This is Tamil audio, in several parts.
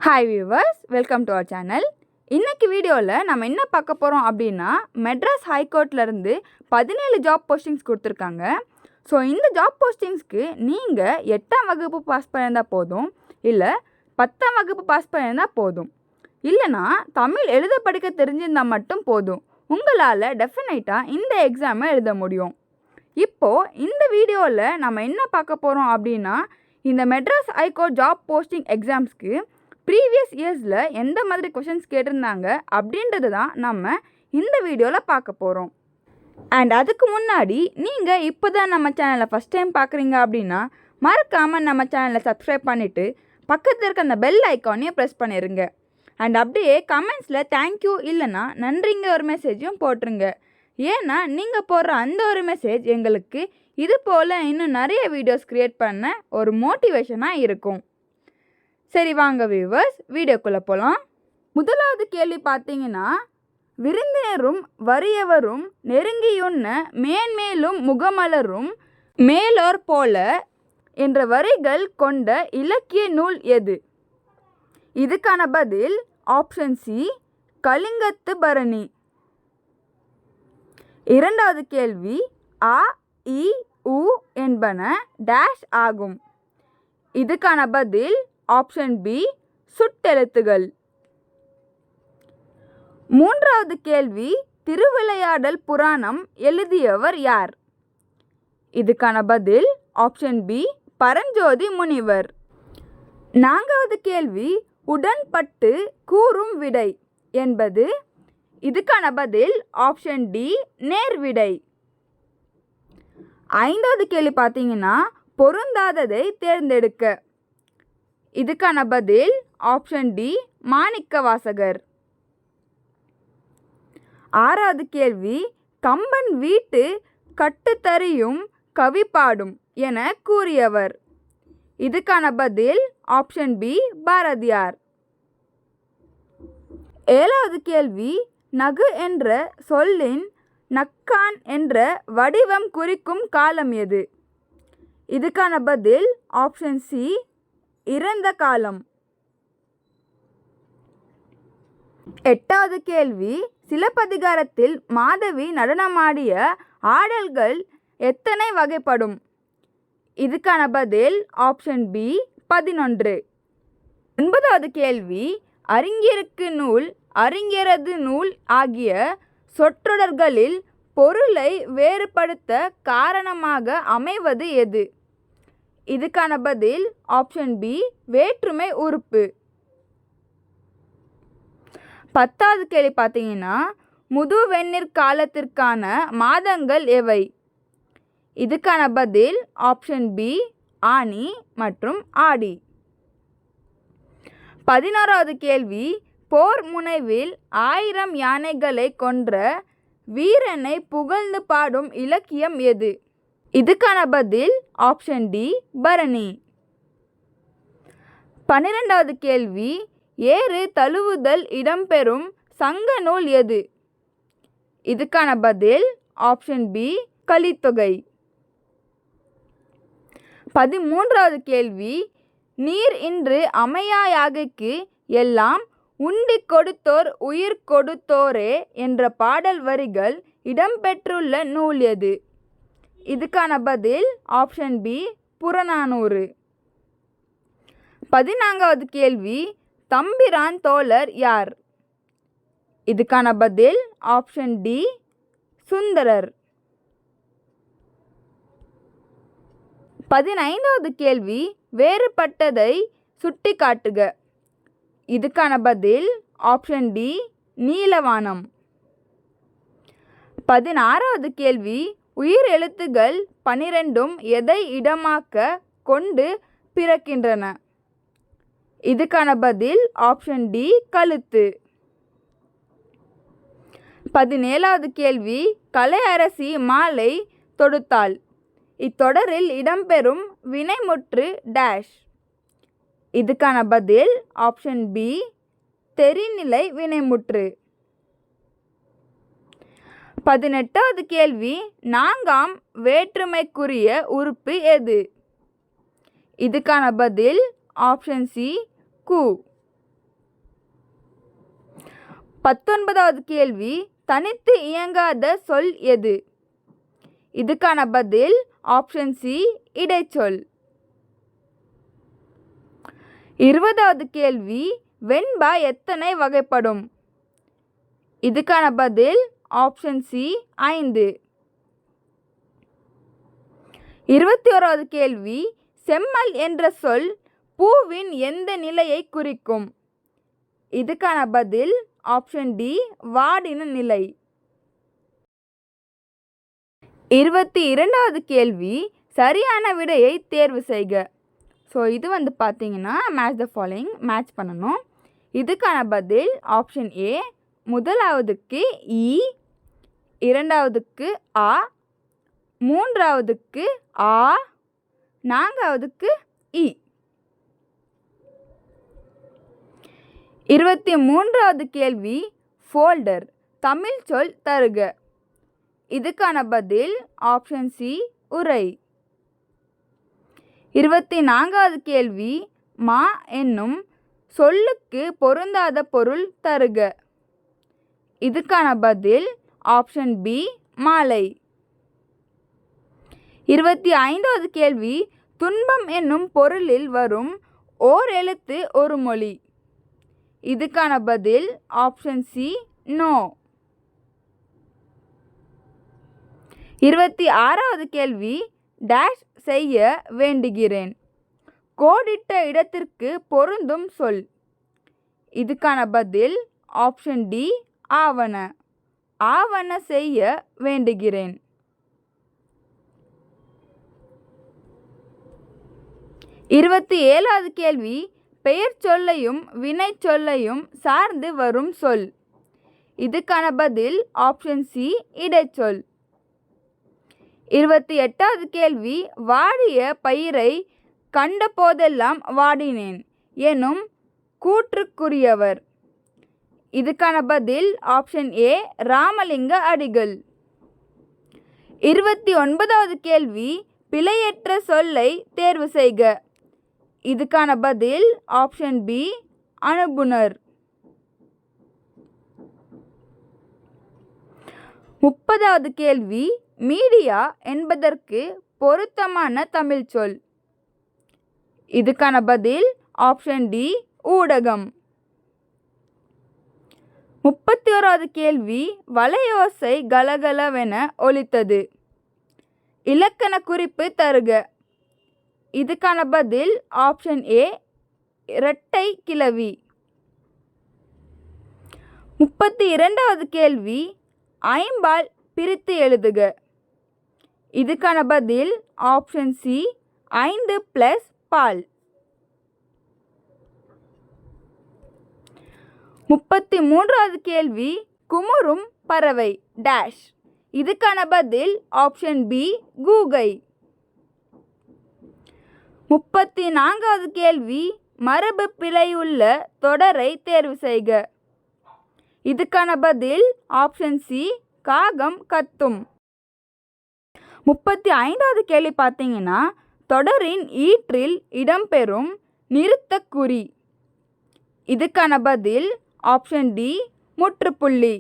Hi viewers, welcome to our channel. இன்றைக்கி வீடியோவில் நம்ம என்ன பார்க்க போகிறோம் அப்படின்னா, மெட்ராஸ் ஹைகோர்ட்லேருந்து 17 ஜாப் போஸ்டிங்ஸ் கொடுத்துருக்காங்க. ஸோ இந்த ஜாப் போஸ்டிங்ஸ்க்கு நீங்கள் 8ஆம் வகுப்பு பாஸ் பண்ணியிருந்தால் போதும், இல்லை 10ஆம் வகுப்பு பாஸ் பண்ணியிருந்தால் போதும், இல்லைனா தமிழ் எழுத படிக்க தெரிஞ்சிருந்தால் மட்டும் போதும். உங்களால் டெஃபினட்டாக இந்த எக்ஸாமை எழுத முடியும். இப்போது இந்த வீடியோவில் நம்ம என்ன பார்க்க போகிறோம் அப்படின்னா, இந்த மெட்ராஸ் ஹைகோர்ட் ஜாப் போஸ்டிங் எக்ஸாம்ஸ்க்கு ப்ரீவியஸ் இயர்ஸில் எந்த மாதிரி கொஷின்ஸ் கேட்டிருந்தாங்க அப்படின்றது தான் நம்ம இந்த வீடியோவில் பார்க்க போகிறோம். அண்ட் அதுக்கு முன்னாடி நீங்கள் இப்போ தான் நம்ம சேனலை ஃபஸ்ட் டைம் பார்க்குறீங்க அப்படின்னா மறக்காமல் நம்ம சேனலை சப்ஸ்கிரைப் பண்ணிவிட்டு பக்கத்தில் இருக்க அந்த பெல் ஐக்கானையும் ப்ரெஸ் பண்ணிடுங்க. அண்ட் அப்படியே கமெண்ட்ஸில் தேங்க்யூ இல்லைனா நன்றிங்க ஒரு மெசேஜும் போட்டுருங்க. ஏன்னா நீங்கள் போடுற அந்த ஒரு மெசேஜ் எங்களுக்கு இது போல் இன்னும் நிறைய வீடியோஸ் க்ரியேட் பண்ண ஒரு மோட்டிவேஷனாக இருக்கும். சரி வாங்க வியூவர்ஸ், வீடியோக்குள்ளே போகலாம். முதலாவது கேள்வி பார்த்தீங்கன்னா, விருந்தினரும் வறியவரும் நெருங்கியுண்ண மேன்மேலும் முகமலரும் மேலோர் போல என்ற வரிகள் கொண்ட இலக்கிய நூல் எது? இதுக்கான பதில் ஆப்ஷன் சி, கலிங்கத்து பரணி. இரண்டாவது கேள்வி, அ இ உ என்பன டேஷ் ஆகும். இதுக்கான பதில் ஆப்ஷன் பி, சுட்டெழுத்துகள். மூன்றாவது கேள்வி, திருவிளையாடல் புராணம் எழுதியவர் யார்? இதுக்கான பதில் ஆப்ஷன் பி, பரஞ்சோதி முனிவர். நான்காவது கேள்வி, உடன்பட்டு கூறும் விடை என்பது? இதுக்கான பதில் ஆப்ஷன் டி, நேர்விடை. ஐந்தாவது கேள்வி பார்த்தீங்கன்னா, பொருந்தாததை தேர்ந்தெடுக்க. இதுக்கான பதில் ஆப்ஷன் டி, மாணிக்கவாசகர். ஆறாவது கேள்வி, கம்பன் வீட்டு கட்டுத்தறியும் கவி பாடும் என கூறியவர்? இதுக்கான பதில் ஆப்ஷன் பி, பாரதியார். ஏழாவது கேள்வி, நகு என்ற சொல்லின் நக்கான் என்ற வடிவம் குறிக்கும் காலம் எது? இதுக்கான பதில் ஆப்ஷன் சி, இறந்த காலம். எட்டாவது கேள்வி, சிலப்பதிகாரத்தில் மாதவி நடனமாடிய ஆடல்கள் எத்தனை வகைப்படும்? இதுக்கான பதில் ஆப்ஷன் பி, 11. ஒன்பதாவது கேள்வி, அறிஞருக்கு நூல் அறிஞரது நூல் ஆகிய சொற்றொடர்களில் பொருளை வேறுபடுத்த காரணமாக அமைவது எது? இதுக்கான பதில் ஆப்ஷன் பி, வேற்றுமை உறுப்பு. பத்தாவது கேள்வி பார்த்தீங்கன்னா, முதுவெந்நீர் காலத்திற்கான மாதங்கள் எவை? இதுக்கான பதில் ஆப்ஷன் பி, ஆனி மற்றும் ஆடி. 11வது கேள்வி, போர் முனைவில் 1000 யானைகளை கொன்ற வீரனை புகழ்ந்து பாடும் இலக்கியம் எது? இதுக்கான பதில் ஆப்ஷன் டி, பரணி. 12வது கேள்வி, ஏறு தழுவுதல் இடம்பெறும் சங்க நூல் எது? இதுக்கான பதில் ஆப்ஷன் பி, கலித்தொகை. 13வது கேள்வி, நீர் இன்று அமையா யாகைக்கு எல்லாம் உண்டி கொடுத்தோர் உயிர் கொடுத்தோரே என்ற பாடல் வரிகள் இடம்பெற்றுள்ள நூல் எது? இதுக்கான பதில் ஆப்ஷன் பி, புறநானூறு. 14வது கேள்வி, தம்பிரான் தோழர் யார்? இதுக்கான பதில் ஆப்ஷன் டி, சுந்தரர். 15வது கேள்வி, வேறுபட்டதை சுட்டி காட்டுக. இதுக்கான பதில் ஆப்ஷன் டி, நீலவானம். 16வது கேள்வி, உயிர் எழுத்துகள் 12ம் எதை இடமாக்க கொண்டு பிறக்கின்றன? இதுக்கான பதில் ஆப்ஷன் டி, கழுத்து. 17வது கேள்வி, கலையரசி மாலை தொடுத்தாள். இத்தொடரில் இடம்பெறும் வினைமுற்று டேஷ். இதுக்கான பதில் ஆப்ஷன் பி, தெரிநிலை வினைமுற்று. 18வது கேள்வி, நான்காம் வேற்றுமைக்குரிய உறுப்பு எது? இதுக்கான பதில் ஆப்ஷன் சி, கு. 19வது கேள்வி, தனித்து இயங்காத சொல் எது? இதுக்கான பதில் ஆப்ஷன் சி, இடைச்சொல். 20வது கேள்வி, வெண்பா எத்தனை வகைப்படும்? இதுக்கான பதில் ஆப்ஷன் சி, 5. 21வது கேள்வி, செம்மல் என்ற சொல் பூவின் எந்த நிலையை குறிக்கும்? இதுக்கான பதில் ஆப்ஷன் டி, வாடின நிலை. 22வது கேள்வி, சரியான விடையை தேர்வு செய்க. ஸோ இது பார்த்தீங்கன்னா மேட்ச் த ஃபாலோயிங் மேட்ச் பண்ணணும். இதுக்கான பதில் ஆப்ஷன் ஏ, முதலாவதுக்கு இ, இரண்டாவதுக்கு ஆ, மூன்றாவதுக்கு ஆ, நான்காவதுக்கு இ. 23வது கேள்வி, ஃபோல்டர் தமிழ் சொல் தருக. இதுக்கான பதில் ஆப்ஷன் சி, உரை. 24வது கேள்வி, மா என்னும் சொல்லுக்கு பொருந்தாத பொருள் தருக. இதுக்கான பதில் ஆப்ஷன் பி, மாலை. 25வது கேள்வி, துன்பம் என்னும் பொருளில் வரும் ஓர் எழுத்து ஒரு மொழி. இதுக்கான பதில் ஆப்ஷன் சி, நோ. 26வது கேள்வி, டேஷ் செய்ய வேண்டுகிறேன். கோடிட்ட இடத்திற்கு பொருந்தும் சொல். இதுக்கான பதில் ஆப்ஷன் டி, ஆவண. ஆவண செய்ய வேண்டுகிறேன். 27வது கேள்வி, பெயர் சொல்லையும் வினை சொல்லையும் சார்ந்து வரும் சொல். இதுக்கான பதில் ஆப்ஷன் சி, இடைச்சொல். 28வது கேள்வி, வாடிய பயிரை கண்ட போதெல்லாம் வாடினேன் எனும் கூற்றுக்குரியவர். இதுக்கான பதில் ஆப்ஷன் ஏ, ராமலிங்க அடிகள். 29வது கேள்வி, பிழையற்ற சொல்லை தேர்வு செய்க. இதுக்கான பதில் ஆப்ஷன் பி, அனுப்புனர். 30வது கேள்வி, மீடியா என்பதற்கு பொருத்தமான தமிழ் சொல். இதுக்கான பதில் ஆப்ஷன் டி, ஊடகம். 31வது கேள்வி, வலையோசை கலகலவென ஒலித்தது. இலக்கண குறிப்பு தருக. இதுக்கான பதில் ஆப்ஷன் ஏ, இரட்டை கிளவி. 32வது கேள்வி, ஐம்பால் பிரித்து எழுதுக. இதுக்கான பதில் ஆப்ஷன் சி, 5 + பால். 33வது கேள்வி, குமுறும் பறவை டேஷ். இதுக்கான பதில் ஆப்ஷன் பி, கூகை. 34வது கேள்வி, மரபு பிழையுள்ள தொடரை தேர்வு செய்க. இதுக்கான பதில் ஆப்ஷன் சி, காகம் கத்தும். 35வது கேள்வி பார்த்தீங்கன்னா, தொடரின் ஈற்றில் இடம்பெறும் நிறுத்தக்குறி. இதுக்கான பதில் ஆப்ஷன் டி, முற்றுப்புள்ளி.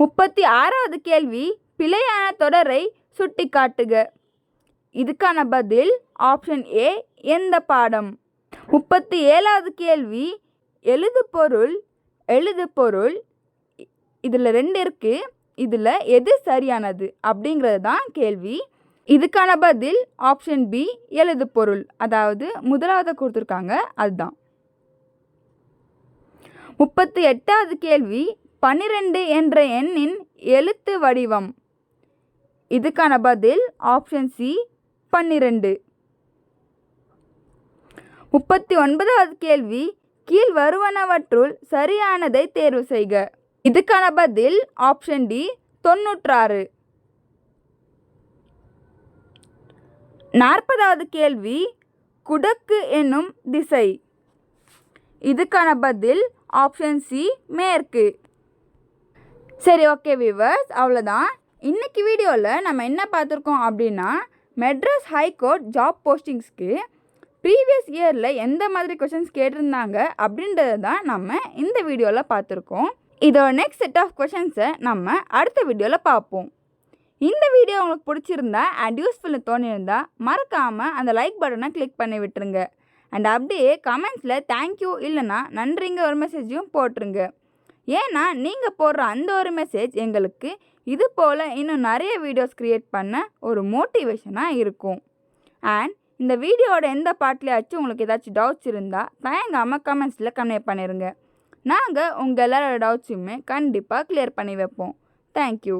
36வது கேள்வி, பிழையான தொடரை சுட்டிக்காட்டுக. இதுக்கான பதில் ஆப்ஷன் ஏ, எந்த பாடம். 37வது கேள்வி, எழுதுபொருள் எழுதுபொருள் இதில் 2 இருக்குது. இதில் எது சரியானது அப்படிங்கிறது தான் கேள்வி. இதுக்கான பதில் ஆப்ஷன் பி, எழுதுபொருள். அதாவது முதலாவது கொடுத்துருக்காங்க அதுதான். 38வது கேள்வி, 12 என்ற எண்ணின் எழுத்து வடிவம். இதுக்கான பதில் ஆப்ஷன் சி, 12. 39வது கேள்வி, கீழ் வருவனவற்றுள் சரியானதை தேர்வு செய்க. இதுக்கான பதில் ஆப்ஷன் டி, 96. 40வது கேள்வி, குடக்கு என்னும் திசை. இதுக்கான பதில் ஆப்ஷன் சி, மேற்கு. சரி, ஓகே வியூவர்ஸ், அவ்வளோதான். இன்றைக்கி வீடியோவில் நம்ம என்ன பார்த்துருக்கோம் அப்படின்னா, மெட்ராஸ் ஹைகோர்ட் ஜாப் போஸ்டிங்ஸ்க்கு ப்ரீவியஸ் இயரில் எந்த மாதிரி கொஷின்ஸ் கேட்டிருந்தாங்க அப்படின்றது தான் நம்ம இந்த வீடியோவில் பார்த்துருக்கோம். இதோட நெக்ஸ்ட் செட் ஆஃப் கொஷின்ஸை நம்ம அடுத்த வீடியோவில் பார்ப்போம். இந்த வீடியோ உங்களுக்கு பிடிச்சிருந்தா அண்ட் யூஸ்ஃபுல்னு தோணியிருந்தா மறக்காமல் அந்த லைக் பட்டனை கிளிக் பண்ணி விட்டுருங்க. அண்ட் அப்படியே கமெண்ட்ஸில் தேங்க்யூ இல்லைனா நன்றிங்க ஒரு மெசேஜையும் போட்டுருங்க. ஏன்னா நீங்கள் போடுற அந்த ஒரு மெசேஜ் எங்களுக்கு இது போல் இன்னும் நிறைய வீடியோஸ் க்ரியேட் பண்ண ஒரு மோட்டிவேஷனாக இருக்கும். அண்ட் இந்த வீடியோவோட எந்த பார்ட்லேயாச்சும் உங்களுக்கு ஏதாச்சும் டவுட்ஸ் இருந்தால் தயங்காமல் கமெண்ட்ஸில் கன்வே பண்ணிடுங்க. நாங்கள் உங்கள் எல்லாரோட டவுட்ஸுமே கண்டிப்பாக கிளியர் பண்ணி வைப்போம். தேங்க்யூ.